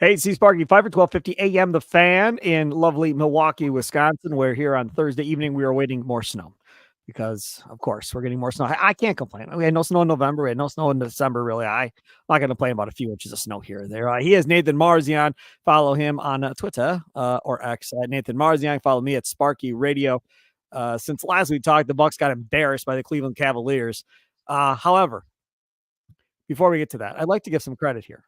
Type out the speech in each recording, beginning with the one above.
Hey, see Sparky, Fifer 1250 AM, The Fan in lovely Milwaukee, Wisconsin. Where here on Thursday evening, we are waiting more snow because, of course, we're getting more snow. I can't complain. We had no snow in November. We had no snow in December, really. I'm not going to complain about a few inches of snow here or there. He is Nathan Marzion. Follow him on Twitter or X at Nathan Marzion. Follow me at Sparky Radio. Since last we talked, the Bucks got embarrassed by the Cleveland Cavaliers. However, before we get to that, I'd like to give some credit here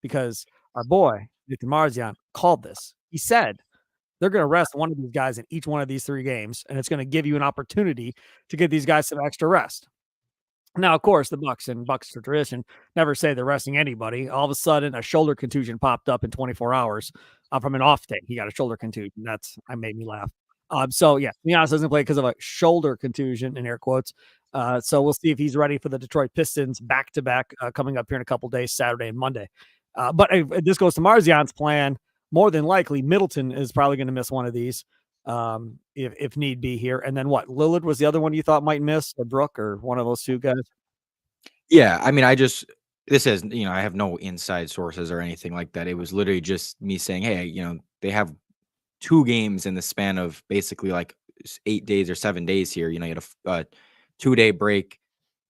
because our boy, Nathan Marzion, called this. He said they're going to rest one of these guys in each one of these 3 games, and it's going to give you an opportunity to give these guys some extra rest. Now, of course, the Bucks tradition never say they're resting anybody. All of a sudden, a shoulder contusion popped up in 24 hours from an off day. He got a shoulder contusion. I made me laugh. So, yeah, Giannis doesn't play because of a shoulder contusion, in air quotes. So we'll see if he's ready for the Detroit Pistons back-to-back coming up here in a couple days, Saturday and Monday. But if this goes to Marzion's plan, more than likely Middleton is probably going to miss one of these if need be here. And then what? Lillard was the other one you thought might miss, or Brooke, or one of those 2 guys? Yeah, I mean, this is, I have no inside sources or anything like that. It was literally just me saying, hey, they have 2 games in the span of basically like 8 days or 7 days here. You had a 2-day break,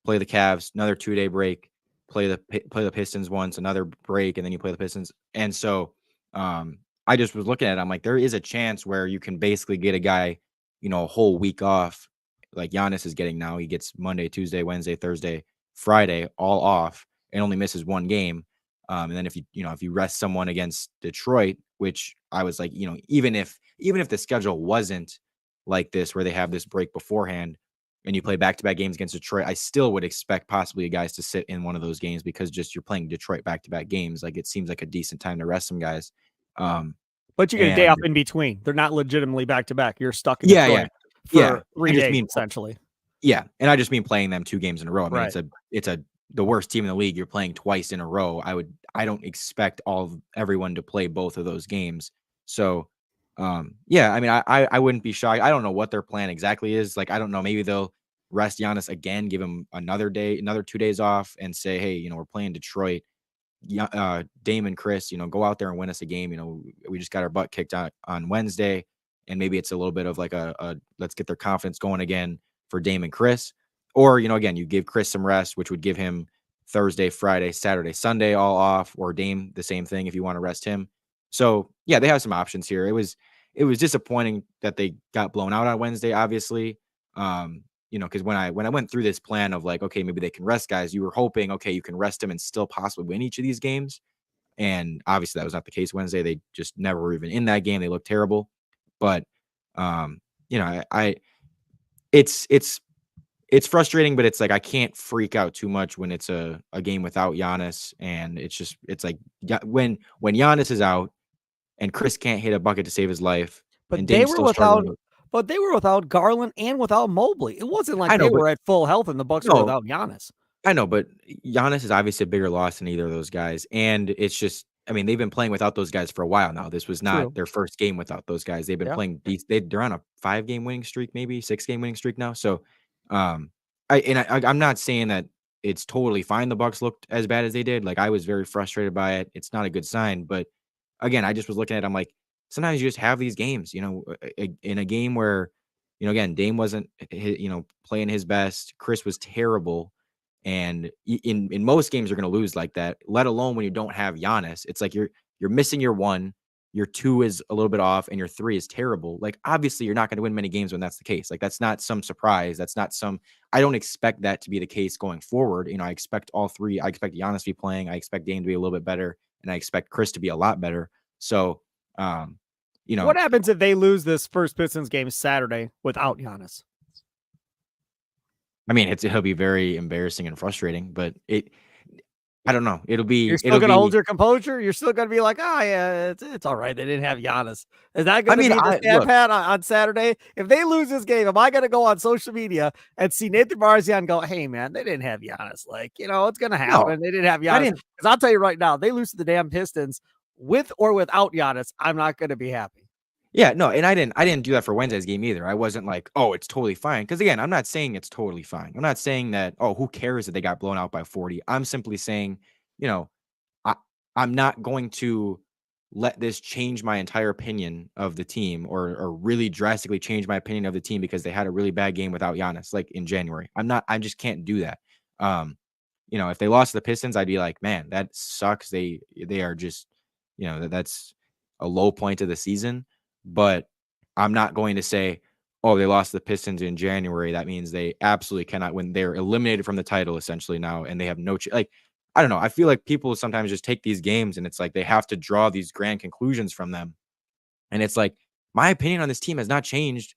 play the Cavs, another 2-day break, play the Pistons once, another break, and then you play the Pistons. And so I just was looking at it. I'm like, there is a chance where you can basically get a guy, a whole week off, like Giannis is getting now. He gets Monday, Tuesday, Wednesday, Thursday, Friday, all off, and only misses 1 game. And then if you rest someone against Detroit, which I was like, even if the schedule wasn't like this, where they have this break beforehand, and you play back-to-back games against Detroit, I still would expect possibly guys to sit in one of those games because just you're playing Detroit back-to-back games. Like, it seems like a decent time to rest some guys. But you get a day off in between. They're not legitimately back-to-back. You're stuck in Detroit for 3 days, essentially. Yeah, and I just mean playing them 2 games in a row. I mean, it's the worst team in the league. You're playing twice in a row. I don't expect everyone to play both of those games. So, yeah, I mean, I wouldn't be shocked. I don't know what their plan exactly is. Like, I don't know. Maybe they'll rest Giannis again, give him another 2 days off, and say, hey, we're playing Detroit. Dame and Chris, go out there and win us a game. We just got our butt kicked out on Wednesday, and maybe it's a little bit of like a let's get their confidence going again for Dame and Chris. Or, again, you give Chris some rest, which would give him Thursday, Friday, Saturday, Sunday all off, or Dame the same thing if you want to rest him. So, yeah, they have some options here. It was disappointing that they got blown out on Wednesday, obviously. Because when I went through this plan of like, okay, maybe they can rest guys, you were hoping, okay, you can rest them and still possibly win each of these games. And obviously that was not the case Wednesday. They just never were even in that game. They looked terrible. But, it's frustrating, but it's like I can't freak out too much when it's a game without Giannis. And it's like when Giannis is out and Chris can't hit a bucket to save his life. But they were without Garland and without Mobley. It wasn't like they were at full health and the Bucks were without Giannis. I know, but Giannis is obviously a bigger loss than either of those guys. And it's just, I mean, they've been playing without those guys for a while now. This was not their first game without those guys. They've been playing. They're on a 5-game winning streak, maybe 6-game winning streak now. So, I'm not saying that it's totally fine. The Bucks looked as bad as they did. Like, I was very frustrated by it. It's not a good sign. But again, I just was looking at it. I'm like, sometimes you just have these games, in a game where, again, Dame wasn't, playing his best. Chris was terrible. And in most games, you're going to lose like that, let alone when you don't have Giannis. It's like you're missing your 1, your 2 is a little bit off, and your 3 is terrible. Like, obviously, you're not going to win many games when that's the case. Like, that's not some surprise. That's not I don't expect that to be the case going forward. I expect all 3. I expect Giannis to be playing. I expect Dame to be a little bit better, and I expect Chris to be a lot better. So, what happens if they lose this first Pistons game Saturday without Giannis? I mean, it'll be very embarrassing and frustrating, but I don't know. You're still going to hold your composure. You're still going to be like, oh yeah, it's all right. They didn't have Giannis. Is that going to be the stat pad on Saturday? If they lose this game, am I going to go on social media and see Nathan Marzion go, hey man, they didn't have Giannis. Like, it's going to happen. No, they didn't have Giannis. Because I'll tell you right now, they lose to the damn Pistons with or without Giannis. I'm not going to be happy. Yeah, no, and I didn't do that for Wednesday's game either. I wasn't like, oh, it's totally fine. Because again, I'm not saying it's totally fine. I'm not saying that, oh, who cares that they got blown out by 40. I'm simply saying, I I'm not going to let this change my entire opinion of the team or really drastically change my opinion of the team because they had a really bad game without Giannis, like in January. I just can't do that. If they lost to the Pistons, I'd be like, man, that sucks. They are just, that's a low point of the season. But I'm not going to say, oh, they lost the Pistons in January. That means they absolutely cannot win. They're eliminated from the title essentially now, and they have no like. I don't know. I feel like people sometimes just take these games and it's like they have to draw these grand conclusions from them. And it's like my opinion on this team has not changed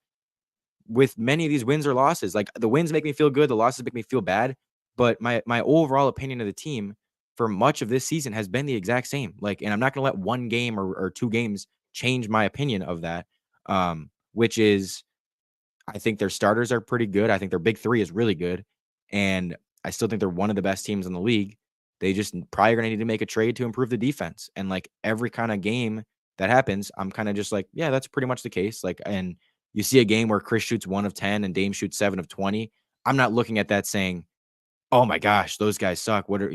with many of these wins or losses. Like the wins make me feel good, the losses make me feel bad. But my overall opinion of the team for much of this season has been the exact same. Like, and I'm not gonna let one game or two games change my opinion of that. Which is I think their starters are pretty good. I think their big three is really good. And I still think they're one of the best teams in the league. They just probably going to need to make a trade to improve the defense. And like every kind of game that happens, I'm kind of just like, yeah, that's pretty much the case. Like, and you see a game where Chris shoots 1 of 10 and Dame shoots 7 of 20. I'm not looking at that saying, oh my gosh, those guys suck. What are,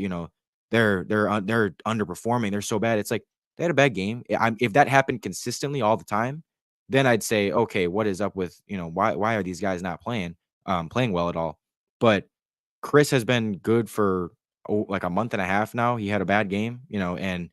they're underperforming. They're so bad. It's like they had a bad game. If that happened consistently all the time, then I'd say, okay, what is up with, why are these guys not playing well at all? But Chris has been good for like a month and a half now. He had a bad game, and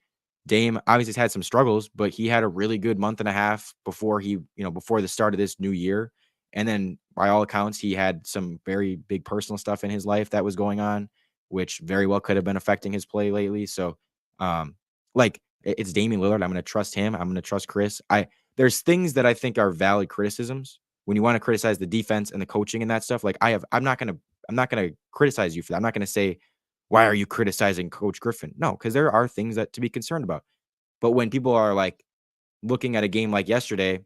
Dame obviously has had some struggles, but he had a really good month and a half before before the start of this new year. And then by all accounts, he had some very big personal stuff in his life that was going on, which very well could have been affecting his play lately. So, like it's Damian Lillard. I'm going to trust him. I'm going to trust Chris. There's things that I think are valid criticisms when you want to criticize the defense and the coaching and that stuff. Like I'm not going to criticize you for that. I'm not going to say, why are you criticizing Coach Griffin? No, because there are things that to be concerned about. But when people are like looking at a game like yesterday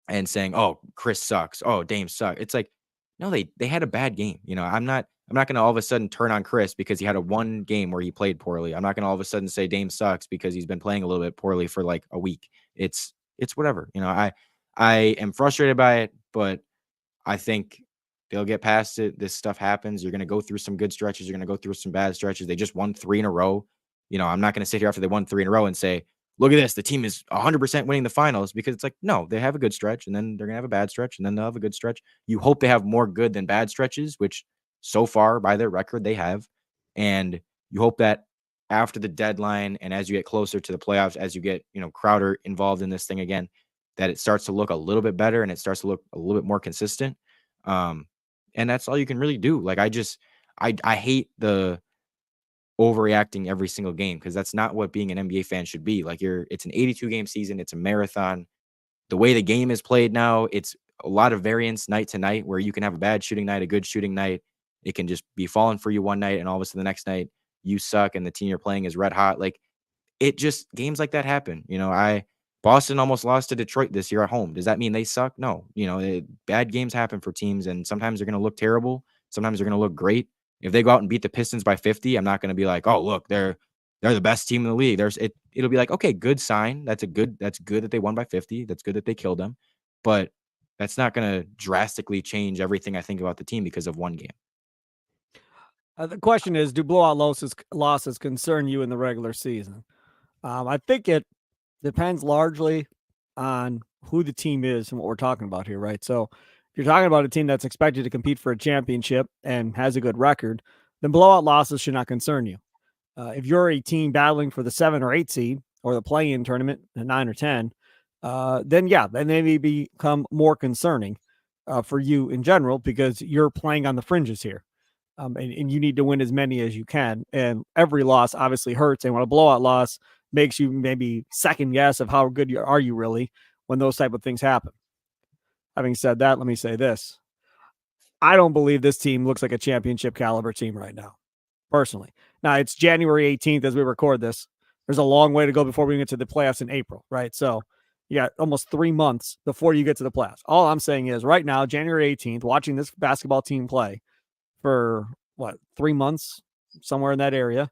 and saying, "Oh, Chris sucks. Oh, Dame sucks." It's like, no, they had a bad game. I'm not going to all of a sudden turn on Chris because he had a one game where he played poorly. I'm not going to all of a sudden say Dame sucks because he's been playing a little bit poorly for like a week. It's whatever. I am frustrated by it, but I think they'll get past it. This stuff happens. You're going to go through some good stretches. You're going to go through some bad stretches. They just won 3 in a row. I'm not going to sit here after they won 3 in a row and say, look at this, the team is 100% winning the finals, because it's like, no, they have a good stretch and then they're going to have a bad stretch and then they'll have a good stretch. You hope they have more good than bad stretches, which so far by their record they have. And you hope that after the deadline and as you get closer to the playoffs, as you get, Crowder involved in this thing again, that it starts to look a little bit better and it starts to look a little bit more consistent. And that's all you can really do. Like, I hate the overreacting every single game, because that's not what being an NBA fan should be. Like, it's an 82 game season. It's a marathon. The way the game is played now, it's a lot of variance night to night, where you can have a bad shooting night, a good shooting night. It can just be falling for you one night, and all of a sudden the next night you suck and the team you're playing is red hot. Like, games like that happen. Boston almost lost to Detroit this year at home. Does that mean they suck? No. Bad games happen for teams, and sometimes they're going to look terrible. Sometimes they're going to look great. If they go out and beat the Pistons by 50, I'm not going to be like, oh, look, they're the best team in the league. It'll be like, okay, good sign. That's good that they won by 50. That's good that they killed them. But that's not going to drastically change everything I think about the team because of one game. The question is, do blowout losses concern you in the regular season? I think it depends largely on who the team is and what we're talking about here, right? So if you're talking about a team that's expected to compete for a championship and has a good record, then blowout losses should not concern you. If you're a team battling for the 7 or 8 seed or the play-in tournament, the 9 or 10, then they may become more concerning for you in general, because you're playing on the fringes here. And you need to win as many as you can. And every loss obviously hurts. And when a blowout loss makes you maybe second guess of how good are you really when those type of things happen. Having said that, let me say this. I don't believe this team looks like a championship caliber team right now, personally. Now, it's January 18th as we record this. There's a long way to go before we get to the playoffs in April, right? So you got almost 3 months before you get to the playoffs. All I'm saying is right now, January 18th, watching this basketball team play for 3 months, somewhere in that area,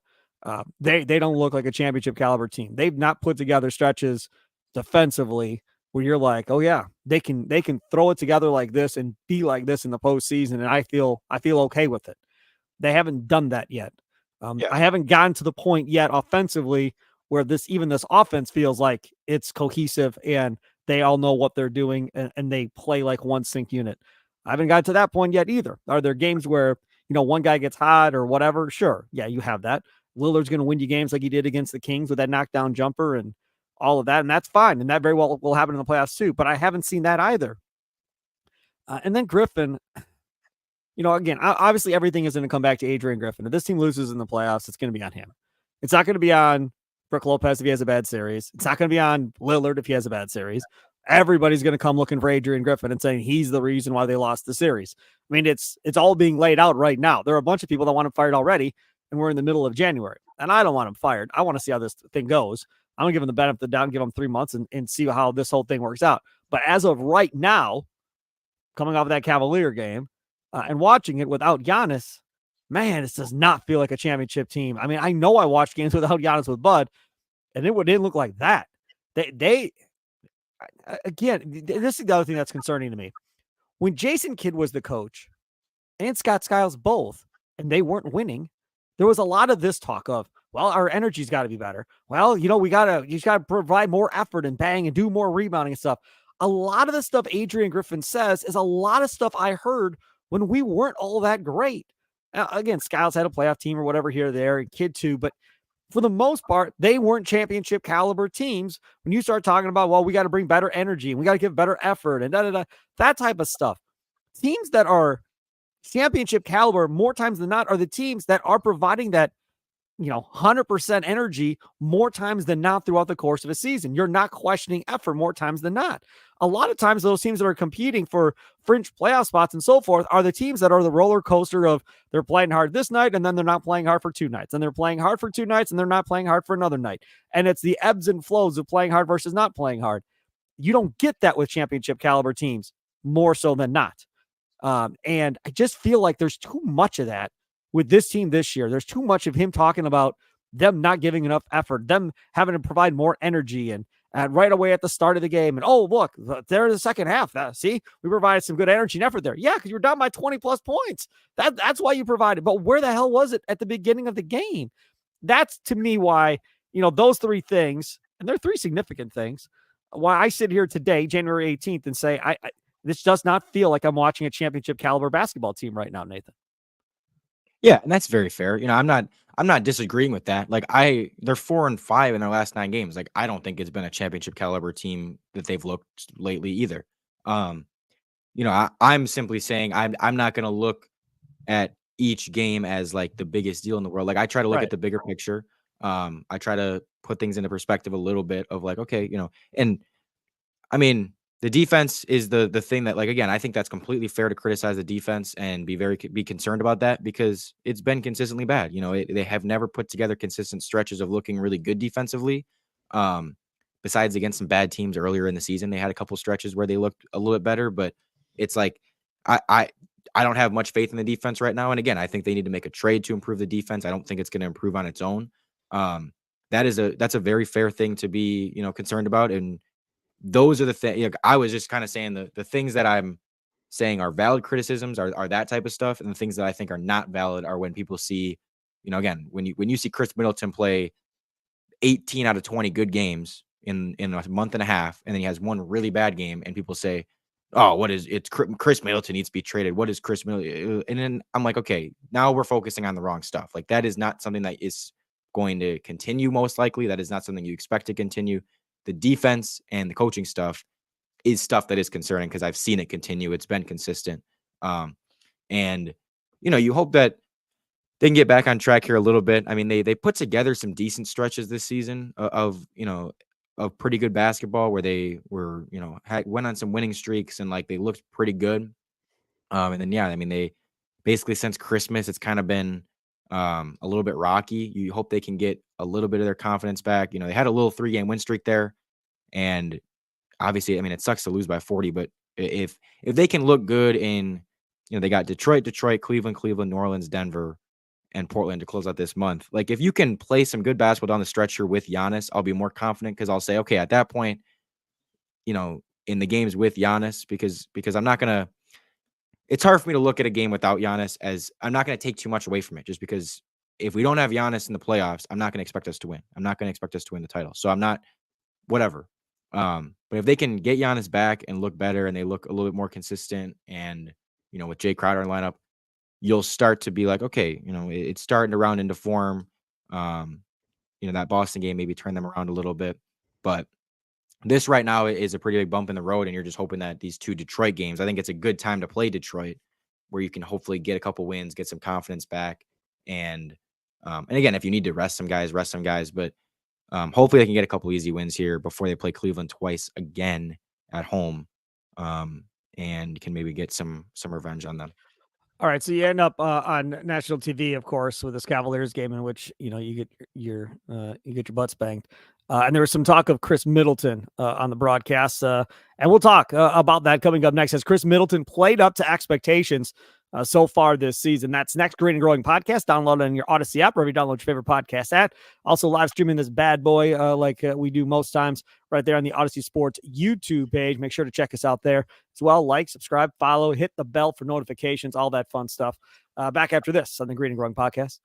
they don't look like a championship caliber team. They've not put together stretches defensively where you're like, oh yeah, they can throw it together like this and be like this in the postseason, and I feel okay with it. They haven't done that yet. I haven't gotten to the point yet offensively where this offense feels like it's cohesive and they all know what they're doing and they play like one sync unit. I haven't got to that point yet either. Are there games where, one guy gets hot or whatever? Sure. Yeah, you have that. Lillard's going to win you games like he did against the Kings with that knockdown jumper and all of that. And that's fine. And that very well will happen in the playoffs too. But I haven't seen that either. And then Griffin, again, obviously everything is going to come back to Adrian Griffin. If this team loses in the playoffs, it's going to be on him. It's not going to be on Brook Lopez if he has a bad series. It's not going to be on Lillard if he has a bad series. Everybody's going to come looking for Adrian Griffin and saying he's the reason why they lost the series. I mean, it's all being laid out right now. There are a bunch of people that want him fired already, and we're in the middle of January. And I don't want him fired. I want to see how this thing goes. I'm going to give him the benefit of the doubt and give him 3 months and see how this whole thing works out. But as of right now, coming off of that Cavalier game and watching it without Giannis, man, this does not feel like a championship team. I mean, I know I watched games without Giannis with Bud, and it didn't look like that. They again, this is the other thing that's concerning to me. When Jason Kidd was the coach and Scott Skiles both, and they weren't winning, there was a lot of this talk of, well, our energy's got to be better. Well, you just got to provide more effort and bang and do more rebounding and stuff. A lot of the stuff Adrian Griffin says is a lot of stuff I heard when we weren't all that great. Now, again, Skiles had a playoff team or whatever here or there, and Kidd too, but for the most part, they weren't championship caliber teams. When you start talking about, well, we got to bring better energy and we got to give better effort and that type of stuff. Teams that are championship caliber more times than not are the teams that are providing that 100% energy more times than not throughout the course of a season. You're not questioning effort more times than not. A lot of times those teams that are competing for fringe playoff spots and so forth are the teams that are the roller coaster of they're playing hard this night and then they're not playing hard for 2 nights, and they're playing hard for 2 nights and they're not playing hard for another night. And it's the ebbs and flows of playing hard versus not playing hard. You don't get that with championship caliber teams more so than not. And I just feel like there's too much of that with this team this year. There's too much of him talking about them not giving enough effort, them having to provide more energy and right away at the start of the game. And, oh, look, there in the second half. See, we provided some good energy and effort there. Yeah, because you were down by 20 plus points. That's why you provided. But where the hell was it at the beginning of the game? That's to me why, those 3 things, and they're 3 significant things, why I sit here today, January 18th, and say, this does not feel like I'm watching a championship caliber basketball team right now, Nathan. Yeah, and that's very fair. I'm not disagreeing with that. Like they're 4-5 in their last 9 games. Like I don't think it's been a championship caliber team that they've looked lately either. I'm simply saying I'm not going to look at each game as like the biggest deal in the world. Like I try to look at the bigger picture. I try to put things into perspective a little bit of like, okay, and I mean, the defense is the thing that, like, again, I think that's completely fair to criticize the defense and be concerned about that because it's been consistently bad. They have never put together consistent stretches of looking really good defensively. Besides against some bad teams earlier in the season, they had a couple stretches where they looked a little bit better, but it's like I don't have much faith in the defense right now. And again, I think they need to make a trade to improve the defense. I don't think it's going to improve on its own. That's a very fair thing to be, concerned about. And those are the things. I was just kind of saying the things that I'm saying are valid criticisms are that type of stuff, and the things that I think are not valid are when people see, again, when you see Chris Middleton play 18 out of 20 good games in a month and a half, and then he has one really bad game, and people say, "Oh, it's Chris Middleton needs to be traded. What is Chris Middleton?" And then I'm like, okay, now we're focusing on the wrong stuff. Like that is not something that is going to continue. Most likely, that is not something you expect to continue. The defense and the coaching stuff is stuff that is concerning because I've seen it continue. It's been consistent. And, you hope that they can get back on track here a little bit. I mean, they put together some decent stretches this season of pretty good basketball where they were, went on some winning streaks and like they looked pretty good. And then, yeah, I mean, they basically since Christmas, it's kind of been a little bit rocky. You hope they can get a little bit of their confidence back. They had a little 3-game win streak there. And obviously, I mean, it sucks to lose by 40, but if they can look good in, they got Detroit, Cleveland, New Orleans, Denver, and Portland to close out this month. Like if you can play some good basketball down the stretch here with Giannis, I'll be more confident because I'll say, okay, at that point, in the games with Giannis, because I'm not going to, it's hard for me to look at a game without Giannis as I'm not going to take too much away from it just because if we don't have Giannis in the playoffs, I'm not going to expect us to win. I'm not going to expect us to win the title. So I'm not whatever. But if they can get Giannis back and look better and they look a little bit more consistent and, with Jay Crowder in lineup, you'll start to be like, okay, it's starting to round into form. That Boston game maybe turn them around a little bit. But this right now is a pretty big bump in the road, and you're just hoping that these 2 Detroit games, I think it's a good time to play Detroit, where you can hopefully get a couple wins, get some confidence back. And again, if you need to rest some guys, but hopefully they can get a couple easy wins here before they play Cleveland twice again at home, and can maybe get some revenge on them. All right, so you end up on national TV, of course, with this Cavaliers game in which you get your butts banged, and there was some talk of Chris Middleton on the broadcast, and we'll talk about that coming up next. As Chris Middleton played up to expectations so far this season. That's next. Green and Growing podcast. Download it on your Odyssey app, wherever you download your favorite podcast at. Also live streaming this bad boy like we do most times right there on the Odyssey Sports YouTube page. Make sure to check us out there as well. Like, subscribe, follow, hit the bell for notifications, all that fun stuff. Back after this on the Green and Growing podcast.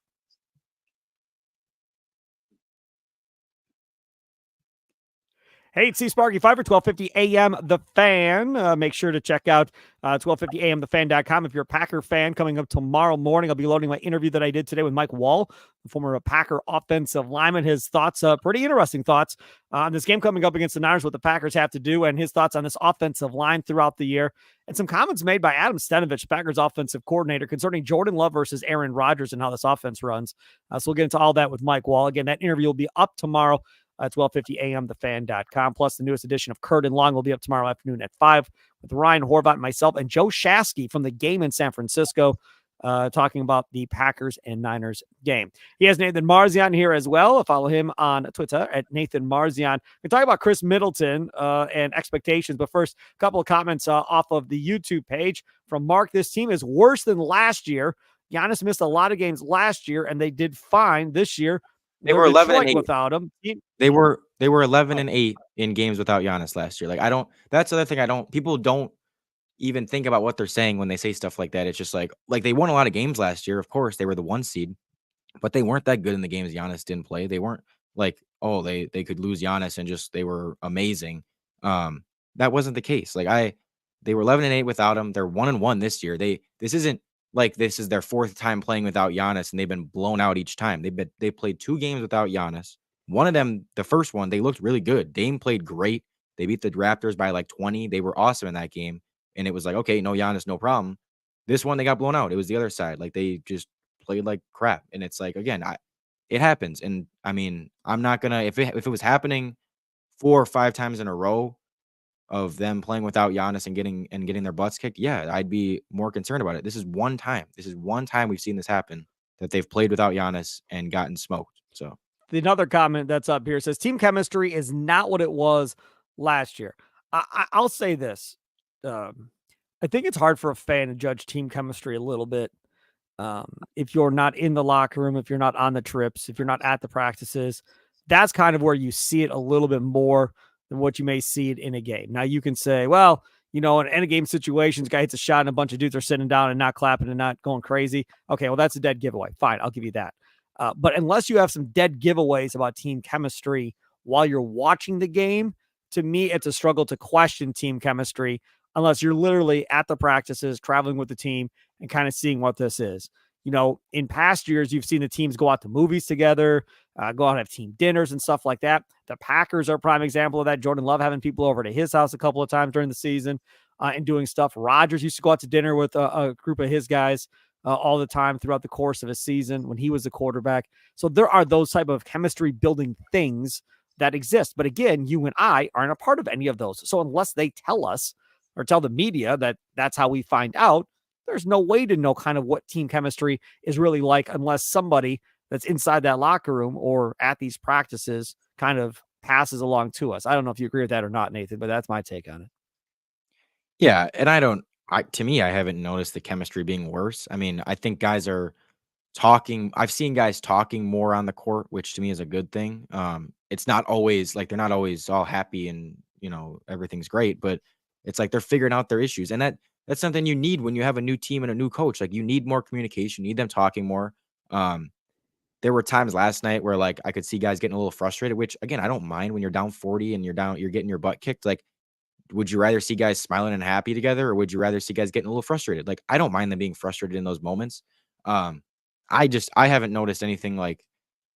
Hey, it's Sparky Fifer, 1250 AM The Fan. Make sure to check out 1250amthefan.com if you're a Packer fan. Coming up tomorrow morning, I'll be loading my interview that I did today with Mike Wall, the former Packer offensive lineman. His thoughts, pretty interesting thoughts on this game coming up against the Niners, what the Packers have to do, and his thoughts on this offensive line throughout the year. And some comments made by Adam Stenavich, Packers offensive coordinator, concerning Jordan Love versus Aaron Rodgers and how this offense runs. So we'll get into all that with Mike Wall. Again, that interview will be up tomorrow at 1250amthefan.com. Plus, the newest edition of Curd and Long will be up tomorrow afternoon at 5 with Ryan Horvat, myself, and Joe Shasky from the game in San Francisco, talking about the Packers and Niners game. He has Nathan Marzion here as well. Follow him on Twitter at Nathan Marzion. We're talking about Chris Middleton and expectations, but first, a couple of comments off of the YouTube page from Mark. This team is worse than last year. Giannis missed a lot of games last year, and they did fine this year. They were 11-8 without him. They were 11-8 in games without Giannis last year. Like, that's the other thing. People don't even think about what they're saying when they say stuff like that. It's just like they won a lot of games last year. Of course, they were the 1 seed, but they weren't that good in the games Giannis didn't play. They weren't like, oh, they could lose Giannis and just they were amazing. That wasn't the case. They were 11-8 without him. They're 1-1 this year. This isn't like this is their 4th time playing without Giannis, and they've been blown out each time. They played 2 games without Giannis. One of them, the first one, they looked really good. Dame played great. They beat the Raptors by like 20. They were awesome in that game. And it was like, okay, no Giannis, no problem. This one, they got blown out. It was the other side. Like, they just played like crap. And it's like, again, it happens. And I mean, I'm not going to, if it was happening 4 or 5 times in a row of them playing without Giannis and getting their butts kicked, yeah, I'd be more concerned about it. This is one time. This is one time we've seen this happen, that they've played without Giannis and gotten smoked. So another comment that's up here says team chemistry is not what it was last year. I'll say this. I think it's hard for a fan to judge team chemistry a little bit. If you're not in the locker room, if you're not on the trips, if you're not at the practices, that's kind of where you see it a little bit more than what you may see it in a game. Now you can say, well, in a game situations, guy hits a shot and a bunch of dudes are sitting down and not clapping and not going crazy. Okay, well, that's a dead giveaway. Fine, I'll give you that. But unless you have some dead giveaways about team chemistry while you're watching the game, to me, it's a struggle to question team chemistry unless you're literally at the practices, traveling with the team, and kind of seeing what this is. In past years, you've seen the teams go out to movies together, go out and have team dinners and stuff like that. The Packers are a prime example of that. Jordan Love having people over to his house a couple of times during the season and doing stuff. Rodgers used to go out to dinner with a group of his guys all the time throughout the course of a season when he was a quarterback. So there are those type of chemistry building things that exist. But again, you and I aren't a part of any of those. So unless they tell us or tell the media that that's how we find out, there's no way to know kind of what team chemistry is really like unless somebody that's inside that locker room or at these practices kind of passes along to us. I don't know if you agree with that or not, Nathan, but that's my take on it. Yeah, and to me, I haven't noticed the chemistry being worse. I mean, I think guys are talking. I've seen guys talking more on the court, which to me is a good thing. It's not always like they're not always all happy and, everything's great, but it's like they're figuring out their issues. And that's something you need when you have a new team and a new coach. Like, you need more communication, you need them talking more. there were times last night where like I could see guys getting a little frustrated, which again, I don't mind when you're down 40 and you're getting your butt kicked. Like, would you rather see guys smiling and happy together, or would you rather see guys getting a little frustrated? Like, I don't mind them being frustrated in those moments. Um, I haven't noticed anything like,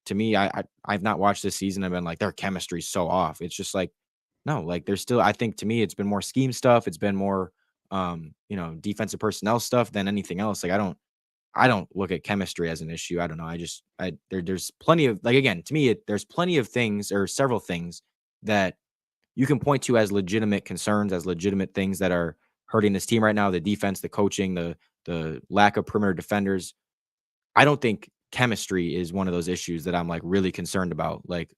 to me, I've not watched this season. I've been like, their chemistry's so off. It's just like, no, like there's still, I think to me, it's been more scheme stuff. It's been more, defensive personnel stuff than anything else. Like, I don't look at chemistry as an issue. I don't know. There's plenty of, like, again, to me, there's plenty of things, or several things that you can point to as legitimate concerns, as legitimate things that are hurting this team right now. The defense, the coaching, the lack of perimeter defenders. I don't think chemistry is one of those issues that I'm like really concerned about. Like,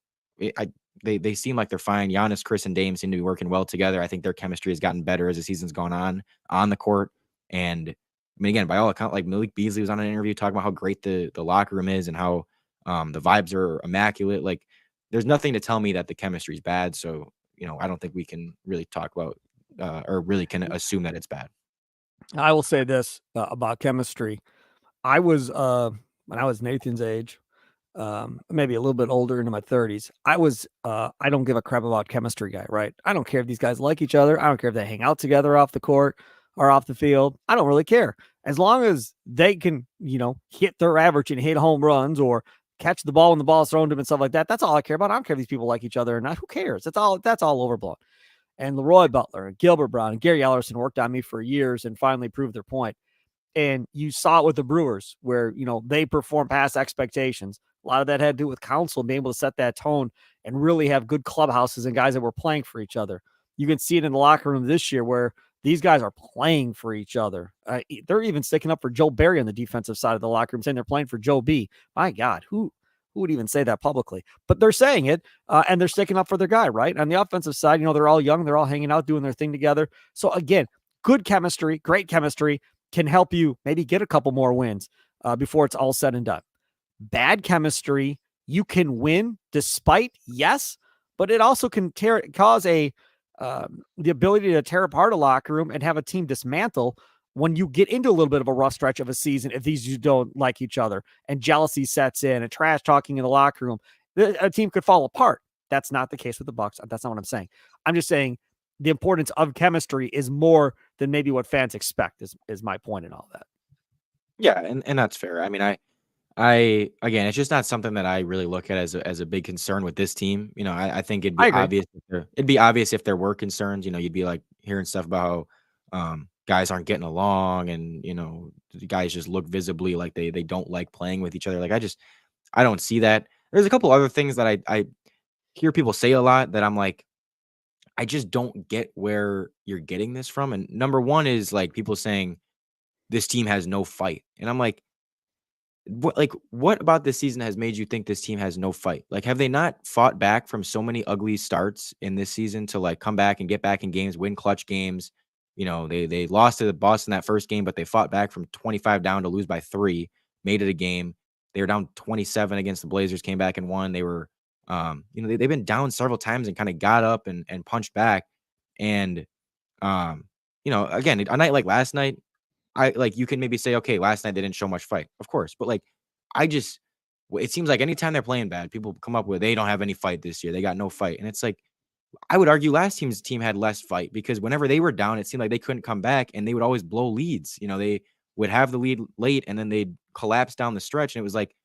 they seem like they're fine. Giannis, Chris, and Dame seem to be working well together. I think their chemistry has gotten better as the season's gone on the court. And I mean, again, by all accounts, like Malik Beasley was on an interview talking about how great the locker room is and how the vibes are immaculate. Like, there's nothing to tell me that the chemistry is bad. So, I don't think we can really talk about or really can assume that it's bad. I will say this about chemistry. I was when I was Nathan's age, maybe a little bit older, into my 30s. I was I don't give a crap about chemistry guy, right? I don't care if these guys like each other. I don't care if they hang out together off the court or off the field. I don't really care. As long as they can, hit their average and hit home runs or catch the ball when the ball's thrown to them and stuff like that. That's all I care about. I don't care if these people like each other or not. Who cares? That's all overblown. And Leroy Butler and Gilbert Brown and Gary Ellerson worked on me for years and finally proved their point. And you saw it with the Brewers where, they performed past expectations. A lot of that had to do with counsel being able to set that tone and really have good clubhouses and guys that were playing for each other. You can see it in the locker room this year where these guys are playing for each other. They're even sticking up for Joe Barry on the defensive side of the locker room, saying they're playing for Joe B. My God, who would even say that publicly? But they're saying it, and they're sticking up for their guy, right? On the offensive side, they're all young. They're all hanging out, doing their thing together. So again, good chemistry, great chemistry can help you maybe get a couple more wins before it's all said and done. Bad chemistry, you can win despite, yes, but it also can cause the ability to tear apart a locker room and have a team dismantle when you get into a little bit of a rough stretch of a season. If these you don't like each other and jealousy sets in and trash talking in the locker room, a team could fall apart. That's not the case with the Bucks. That's not what I'm saying. I'm just saying the importance of chemistry is more than maybe what fans expect is my point in all that. Yeah. And that's fair. I mean, I again, it's just not something that I really look at as a big concern with this team. I think it'd be obvious. It'd be obvious if there were concerns. You'd be like hearing stuff about how guys aren't getting along, and the guys just look visibly like they don't like playing with each other. Like, I don't see that. There's a couple other things that I hear people say a lot that I'm like, I just don't get where you're getting this from. And number one is like people saying this team has no fight, and I'm like, what about this season has made you think this team has no fight? Like, have they not fought back from so many ugly starts in this season to like come back and get back in games, win clutch games? They lost to the Boston that first game, but they fought back from 25 down to lose by 3, made it a game. They were down 27 against the Blazers, came back and won. They were, they've been down several times and kind of got up and punched back. And, again, a night like last night, you can maybe say, okay, last night they didn't show much fight, of course, but like, it seems like anytime they're playing bad, people come up with, they don't have any fight this year. They got no fight. And it's like, I would argue last team's team had less fight because whenever they were down, it seemed like they couldn't come back and they would always blow leads. They would have the lead late and then they'd collapse down the stretch. And it was like,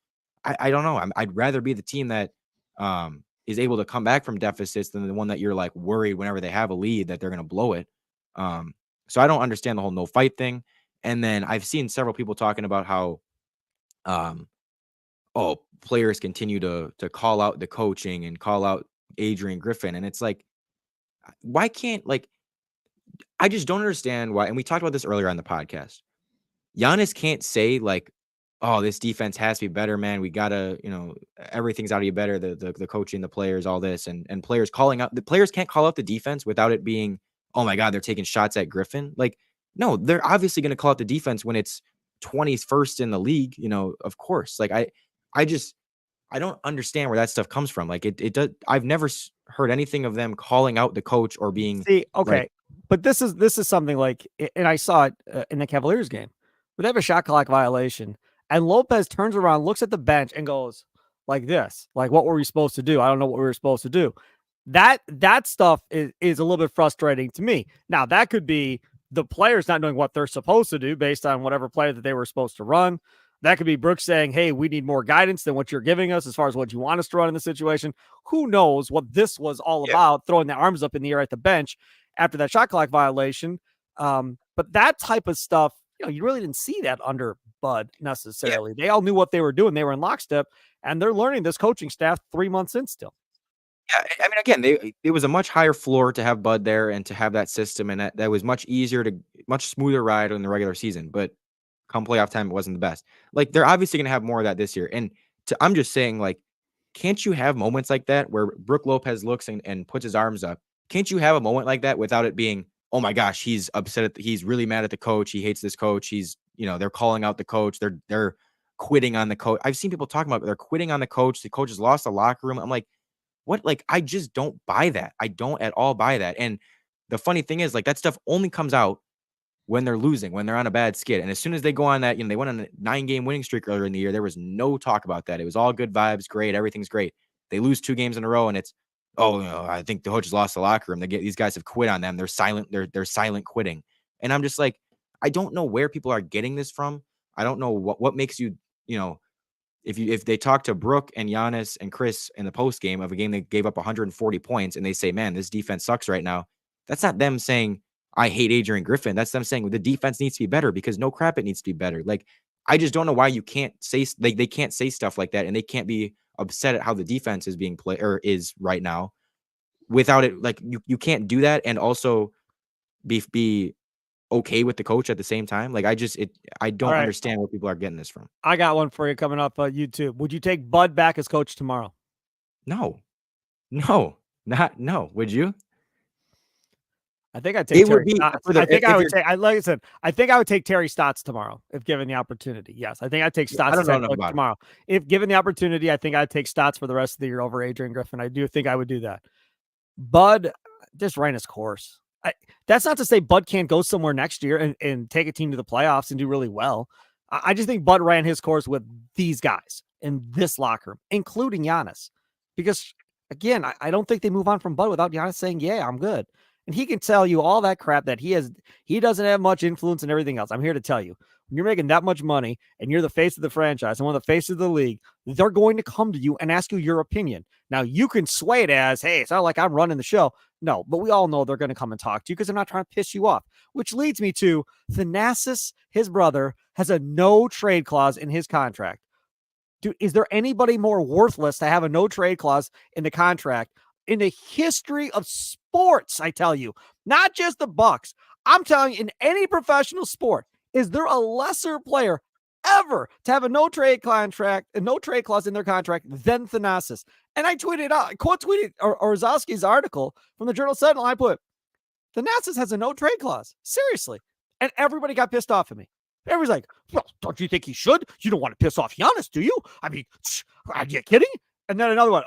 I don't know. I'd rather be the team that is able to come back from deficits than the one that you're like worried whenever they have a lead that they're going to blow it. So I don't understand the whole no fight thing. And then I've seen several people talking about how, players continue to call out the coaching and call out Adrian Griffin. And it's like, why can't, I just don't understand why. And we talked about this earlier on the podcast. Giannis can't say like, oh, this defense has to be better, man. We gotta, everything's out to be better. The coaching, the players, all this, and players calling out. The players can't call out the defense without it being, oh my God, they're taking shots at Griffin. Like, no, they're obviously going to call out the defense when it's 21st in the league, of course. Like, I don't understand where that stuff comes from. Like, it does. I've never heard anything of them calling out the coach or being. See, okay. But this is something like, and I saw it in the Cavaliers game, where they have a shot clock violation and Lopez turns around, looks at the bench and goes, like this. Like, what were we supposed to do? I don't know what we were supposed to do. That stuff is a little bit frustrating to me. Now, that could be the players not knowing what they're supposed to do based on whatever play that they were supposed to run. That could be Brooks saying, hey, we need more guidance than what you're giving us as far as what you want us to run in the situation. Who knows what this was all about, throwing the arms up in the air at the bench after that shot clock violation. But that type of stuff, you really didn't see that under Bud necessarily. They all knew what they were doing. They were in lockstep, and they're learning this coaching staff 3 months in still. Yeah, I mean, again, it was a much higher floor to have Bud there and to have that system, and that was much smoother ride in the regular season. But come playoff time, it wasn't the best. Like, they're obviously going to have more of that this year. And I'm just saying, like, can't you have moments like that where Brook Lopez looks and puts his arms up? Can't you have a moment like that without it being, oh my gosh, he's upset he's really mad at the coach. He hates this coach. They're calling out the coach. They're quitting on the coach. I've seen people talking about they're quitting on the coach. The coach has lost the locker room. I'm like, what? Like, I just don't buy that. I don't at all buy that. And the funny thing is, like, that stuff only comes out when they're losing, when they're on a bad skid. And as soon as they go on that, they went on a 9-game winning streak earlier in the year. There was no talk about that. It was all good vibes. Great. Everything's great. They lose 2 games in a row and it's, I think the coach has lost the locker room. These guys have quit on them. They're silent. They're silent quitting. And I'm just like, I don't know where people are getting this from. I don't know what makes you, if they talk to Brooke and Giannis and Chris in the post game of a game that gave up 140 points and they say, man, this defense sucks right now. That's not them saying, I hate Adrian Griffin. That's them saying the defense needs to be better because no crap, it needs to be better. Like, I just don't know why you can't say they can't say stuff like that and they can't be upset at how the defense is being played or is right now without it. Like, you can't do that and also be okay with the coach at the same time. Like, I don't understand where people are getting this from. I got one for you coming up on YouTube. Would you take Bud back as coach tomorrow? No. Would you? I think I'd take Terry Stotts. I think I would take Terry Stotts tomorrow if given the opportunity. Yes, I think I'd take Stotts tomorrow. If given the opportunity, I think I'd take Stotts for the rest of the year over Adrian Griffin. I do think I would do that. Bud just ran his course. That's not to say Bud can't go somewhere next year and take a team to the playoffs and do really well. I just think Bud ran his course with these guys in this locker room, including Giannis. Because, again, I don't think they move on from Bud without Giannis saying, yeah, I'm good. And he can tell you all that crap that he doesn't have much influence and everything else. I'm here to tell you, when you're making that much money and you're the face of the franchise and one of the faces of the league, they're going to come to you and ask you your opinion. Now, you can sway it as, hey, it's not like I'm running the show. No, but we all know they're going to come and talk to you because they're not trying to piss you off, which leads me to Thanasis, his brother, has a no trade clause in his contract. Dude, is there anybody more worthless to have a no trade clause in the contract in the history of sports? I tell you, not just the Bucks. I'm telling you, in any professional sport, is there a lesser player ever to have a no trade clause in their contract than Thanasis? And I tweeted out, quote tweeted Orzowski's article from the Journal Sentinel. I put, Thanasis has a no trade clause. Seriously. And everybody got pissed off at me. Everybody's like, well, don't you think he should? You don't want to piss off Giannis, do you? I mean, are you kidding? And then another one,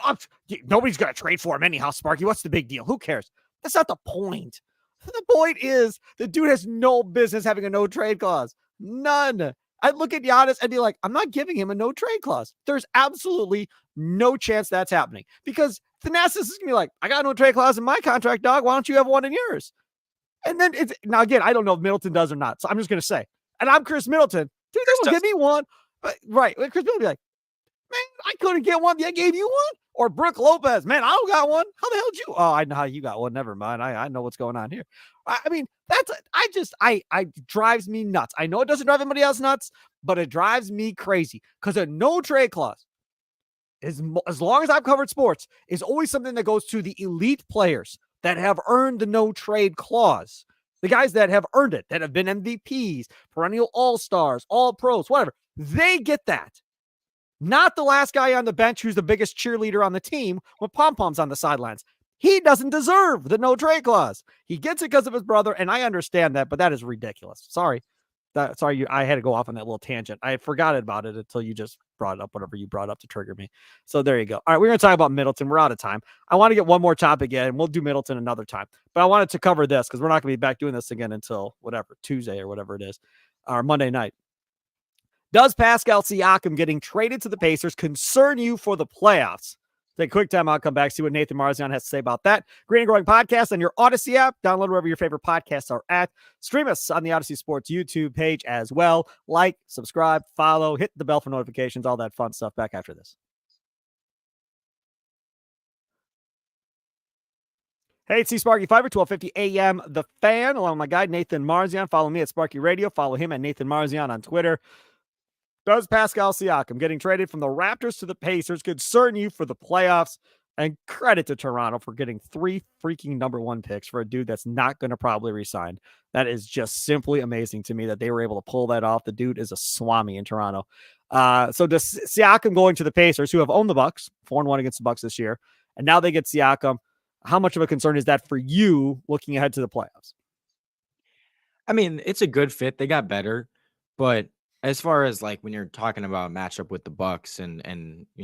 nobody's going to trade for him anyhow, Sparky. What's the big deal? Who cares? That's not the point. The point is the dude has no business having a no trade clause. None. I'd look at Giannis and be like, I'm not giving him a no trade clause. There's absolutely no chance that's happening because Thanasis is going to be like, I got a no trade clause in my contract, dog. Why don't you have one in yours? And then now again, I don't know if Middleton does or not. So I'm just going to say, and I'm Chris Middleton. Dude, they will give me one. But, right. Chris Middleton will be like, man, I couldn't get one. They gave you one? Or Brook Lopez, man, I don't got one. How the hell did you? Oh, I know how you got one. Never mind. I know what's going on here. I mean, I drives me nuts. I know it doesn't drive anybody else nuts, but it drives me crazy because a no trade clause is, as long as I've covered sports, is always something that goes to the elite players that have earned the no trade clause. The guys that have earned it, that have been MVPs, perennial all-stars, all-pros, whatever, they get that. Not the last guy on the bench who's the biggest cheerleader on the team with pom-poms on the sidelines. He doesn't deserve the no trade clause. He gets it because of his brother, and I understand that, but that is ridiculous. Sorry. I had to go off on that little tangent. I forgot about it until you just brought up whatever you brought up to trigger me. So there you go. All right, we're going to talk about Middleton. We're out of time. I want to get one more topic in, and we'll do Middleton another time. But I wanted to cover this because we're not going to be back doing this again until whatever, Tuesday or whatever it is, or Monday night. Does Pascal Siakam getting traded to the Pacers concern you for the playoffs? Take a quick time. I'll come back, see what Nathan Marzion has to say about that. Green and Growing Podcast on your Odyssey app. Download wherever your favorite podcasts are at. Stream us on the Odyssey Sports YouTube page as well. Like, subscribe, follow, hit the bell for notifications, all that fun stuff. Back after this. Hey, it's Sparky Fifer, 1250 AM The Fan, along with my guy, Nathan Marzion. Follow me at Sparky Radio. Follow him at Nathan Marzion on Twitter. Does Pascal Siakam getting traded from the Raptors to the Pacers concern you for the playoffs? And credit to Toronto for getting 3 freaking number 1 picks for a dude that's not going to probably resign. That is just simply amazing to me that they were able to pull that off. The dude is a swami in Toronto. So does Siakam going to the Pacers, who have owned the Bucks, 4-1 against the Bucks this year, and now they get Siakam. How much of a concern is that for you looking ahead to the playoffs? I mean, it's a good fit. They got better, but as far as like when you're talking about a matchup with the Bucks and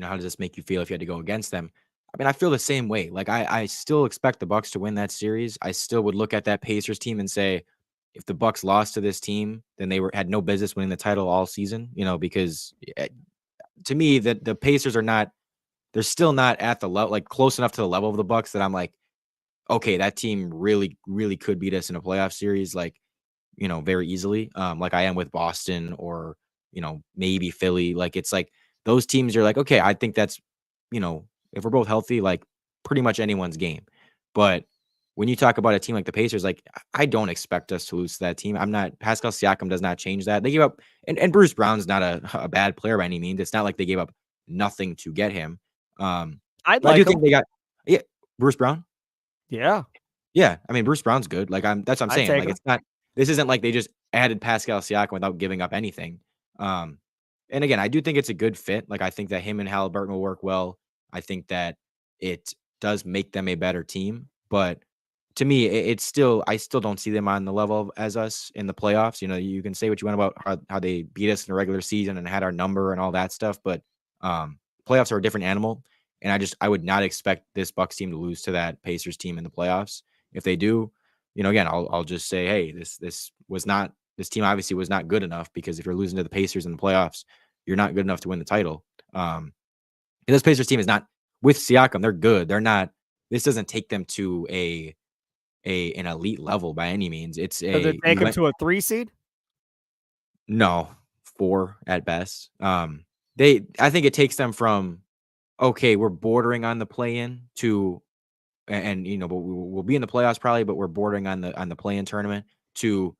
how does this make you feel if you had to go against them? I mean, I feel the same way. Like I still expect the Bucks to win that series. I still would look at that Pacers team and say, if the Bucks lost to this team, then they had no business winning the title all season. Because to me, that the Pacers are not. They're still not at the level, like close enough to the level of the Bucks that I'm like, okay, that team really, really could beat us in a playoff series. Like, very easily, like I am with Boston or, maybe Philly. Like, it's like those teams are like, okay, I think that's, if we're both healthy, like pretty much anyone's game. But when you talk about a team like the Pacers, like I don't expect us to lose to that team. Pascal Siakam does not change that. They gave up, and Bruce Brown's not a bad player by any means. It's not like they gave up nothing to get him. I do think they got, Bruce Brown. Yeah. Yeah. I mean, Bruce Brown's good. Like that's what I'm saying. Like him. it's not, this isn't like they just added Pascal Siakam without giving up anything. And again, I do think it's a good fit. Like I think that him and Halliburton will work well. I think that it does make them a better team. But to me, I still don't see them on the level as us in the playoffs. You can say what you want about how they beat us in the regular season and had our number and all that stuff. But playoffs are a different animal. And I would not expect this Bucks team to lose to that Pacers team in the playoffs. If they do, again, I'll just say, hey, this team obviously was not good enough, because if you're losing to the Pacers in the playoffs, you're not good enough to win the title. And this Pacers team is not, with Siakam, they're good. They're not. This doesn't take them to an elite level by any means. Does it take them to a 3 seed? No, 4 at best. I think it takes them from, okay, we're bordering on the play-in to, and but we'll be in the playoffs probably, but we're bordering on the play-in tournament to,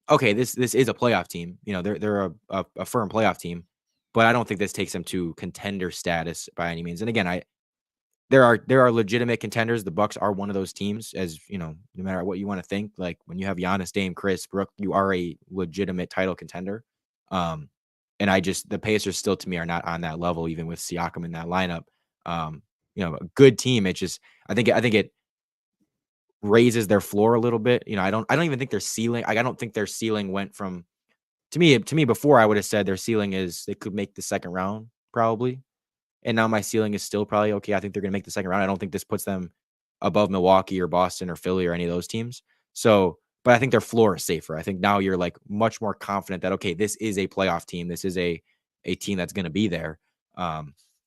okay, this is a playoff team. They're a firm playoff team, but I don't think this takes them to contender status by any means. And again, there are legitimate contenders. The Bucks are one of those teams, as no matter what you want to think. Like when you have Giannis, Dame, Chris, Brooke, you are a legitimate title contender. And the Pacers still to me are not on that level, even with Siakam in that lineup. A good team. It just, I think it raises their floor a little bit. I don't even think their ceiling. I don't think their ceiling went from, to me before I would have said their ceiling is they could make the second round probably. And now my ceiling is still probably, okay, I think they're going to make the second round. I don't think this puts them above Milwaukee or Boston or Philly or any of those teams. So, but I think their floor is safer. I think now you're like much more confident that, okay, this is a playoff team. This is a team that's going to be there.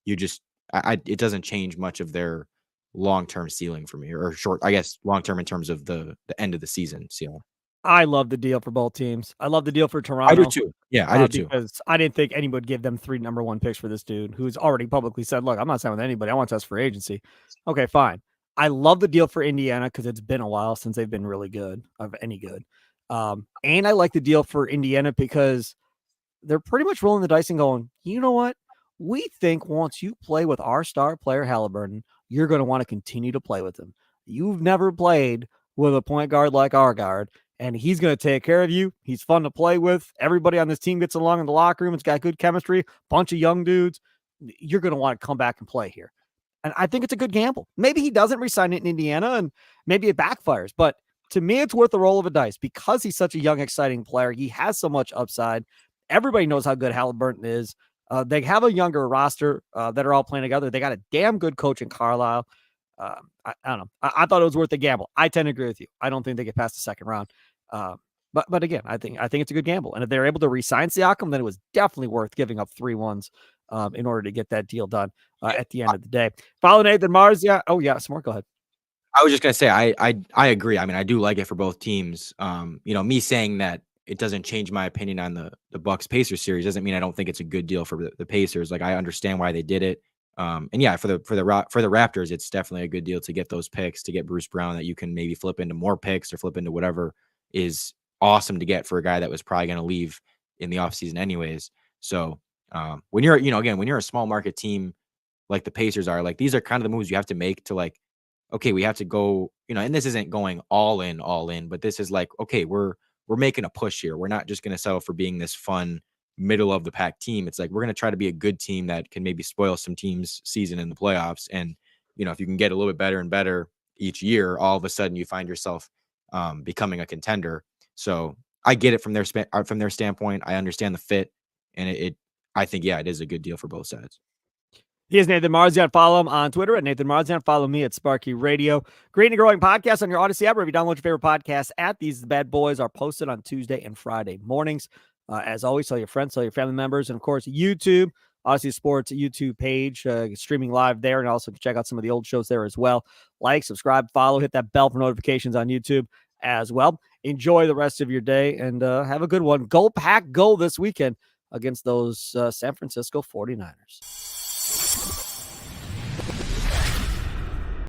It doesn't change much of their long-term ceiling for me, or short, I guess, long-term in terms of the end of the season ceiling. I love the deal for both teams. I love the deal for Toronto. I do too. Yeah, I do too. Because I didn't think anyone would give them 3 number 1 picks for this dude who's already publicly said, look, I'm not signing with anybody. I want to test for agency. Okay, fine. I love the deal for Indiana because it's been a while since they've been really good, of any good. And I like the deal for Indiana because they're pretty much rolling the dice and going, you know what? We think once you play with our star player Halliburton, you're going to want to continue to play with him. You've never played with a point guard like our guard, and he's going to take care of you. He's fun to play with. Everybody on this team gets along in the locker room. It's got good chemistry, bunch of young dudes. You're going to want to come back and play here. And I think it's a good gamble. Maybe he doesn't resign it in Indiana, and maybe it backfires. But to me, it's worth the roll of a dice because he's such a young, exciting player. He has so much upside. Everybody knows how good Halliburton is. They have a younger roster that are all playing together. They got a damn good coach in Carlisle. I don't know. I thought it was worth the gamble. I tend to agree with you. I don't think they get past the second round. But again, I think it's a good gamble. And if they're able to re-sign Siakam, then it was definitely worth giving up 3-1s in order to get that deal done at the end of the day. Follow Nathan Marzion. Oh yeah, Smart, go ahead. I was just gonna say I agree. I mean, I do like it for both teams. Me saying that it doesn't change my opinion on the Bucks Pacers series doesn't mean I don't think it's a good deal for the Pacers. Like, I understand why they did it. And yeah, for the Raptors, it's definitely a good deal to get those picks, to get Bruce Brown that you can maybe flip into more picks or flip into whatever is awesome to get for a guy that was probably going to leave in the offseason anyways. So when you're, again, when you're a small market team like the Pacers are, like, these are kind of the moves you have to make to, like, okay, we have to go, and this isn't going all in, but this is like, okay, we're making a push here. We're not just going to settle for being this fun middle of the pack team. It's like, we're going to try to be a good team that can maybe spoil some teams' season in the playoffs. And, if you can get a little bit better and better each year, all of a sudden you find yourself becoming a contender. So I get it from their standpoint. I understand the fit, and I think, yeah, it is a good deal for both sides. He is Nathan Marzion. Follow him on Twitter at Nathan Marzion. Follow me at Sparky Radio. Great and growing podcast on your Odyssey app. Or if you download your favorite podcast app, these bad boys are posted on Tuesday and Friday mornings. As always, tell your friends, tell your family members, and of course, YouTube, Odyssey Sports YouTube page, streaming live there, and also check out some of the old shows there as well. Like, subscribe, follow, hit that bell for notifications on YouTube as well. Enjoy the rest of your day and have a good one. Go Pack Go this weekend against those San Francisco 49ers.